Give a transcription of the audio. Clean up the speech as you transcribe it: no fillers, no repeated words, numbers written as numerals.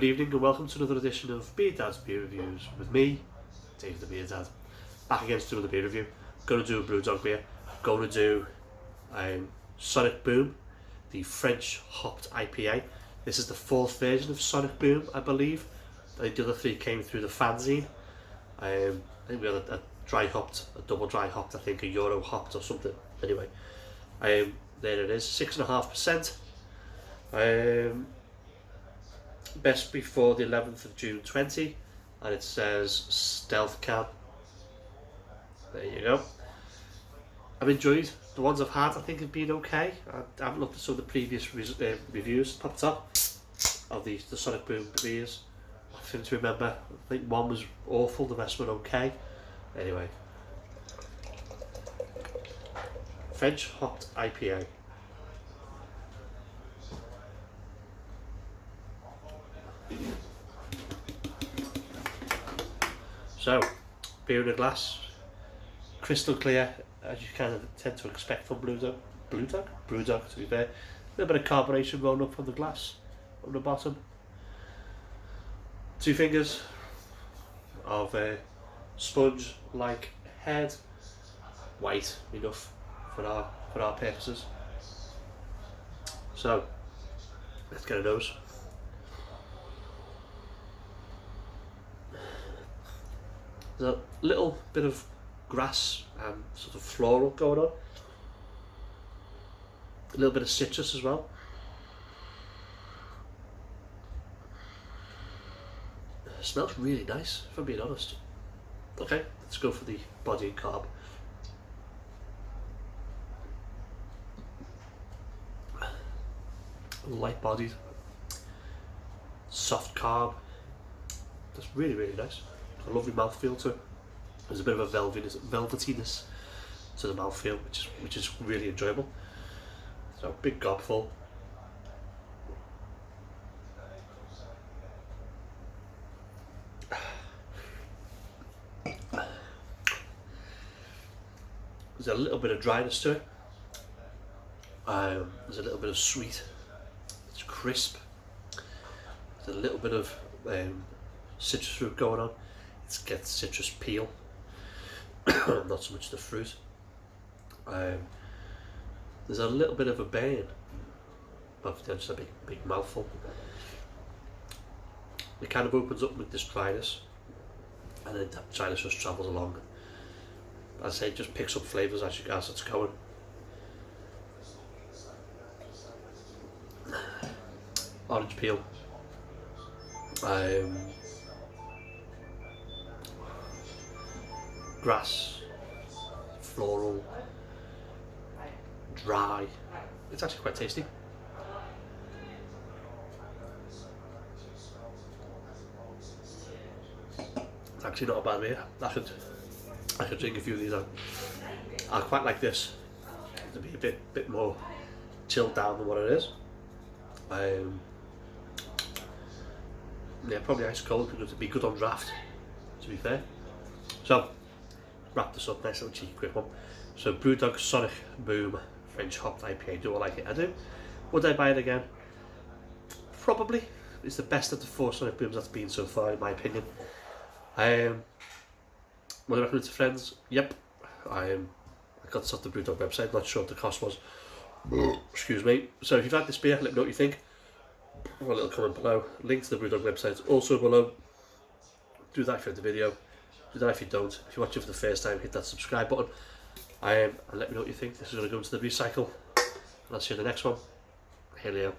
Good evening and welcome to another edition of Beer Dad's Beer Reviews with me, Dave the Beer Dad. Back against another beer review. Going to do a Brewdog beer. Going to do Sonic Boom, the French hopped IPA. This is the fourth version of Sonic Boom, I believe. I think the other three came through the fanzine. I think we had a dry hopped, a double dry hopped, I think a Euro hopped or something. Anyway, there it is, 6.5%. Best before the 11th of June 20, and it says stealth can. There you go. I've enjoyed the ones I've had. I think have been okay. I haven't looked at some of the previous reviews popped up of the Sonic Boom beers. I seem to remember, I think one was awful, the rest were okay. Anyway, French hopped IPA. So, beer in a glass, crystal clear, as you kind of tend to expect from Brewdog to be fair. A little bit of carbonation rolling up from the glass on the bottom. 2 fingers of sponge-like head, white enough for our purposes. So, let's get a nose. There's a little bit of grass and sort of floral going on. A little bit of citrus as well. It smells really nice, if I'm being honest. Okay, let's go for the body and carb. Light bodied, soft carb. That's really, really nice. A lovely mouthfeel to it. There's a bit of a velvetiness to the mouthfeel, which is really enjoyable. So big gobful. There's a little bit of dryness to it. There's a little bit of sweet. It's crisp. There's a little bit of citrus fruit going on. It's got citrus peel, not so much the fruit. There's a little bit of a burn, but then just a big mouthful. It kind of opens up with this dryness, and then that dryness just travels along. As I say, it just picks up flavours as it's going. Orange peel. Grass, floral, dry. It's actually quite tasty. It's actually not a bad beer. I could drink a few of these out. I quite like this to be a bit more chilled down than what it is. Yeah, probably ice cold because it'd be good on draft, to be fair. So, wrap this up, nice little cheeky quick one. So Brewdog Sonic Boom French hopped IPA. Do I like it? I do. Would I buy it again? Probably. It's the best of the 4 Sonic Booms that's been so far, in my opinion. Would I recommend it to friends? Yep. I got this off the Brewdog website. Not sure what the cost was. Excuse me. So if you've had this beer, let me know what you think. A little comment below. Link to the Brewdog website also below. Do that if you have the video. Do that if you don't. If you're watching for the first time, hit that subscribe button. And let me know what you think. This is going to go into the recycle. And I'll see you in the next one. Hail.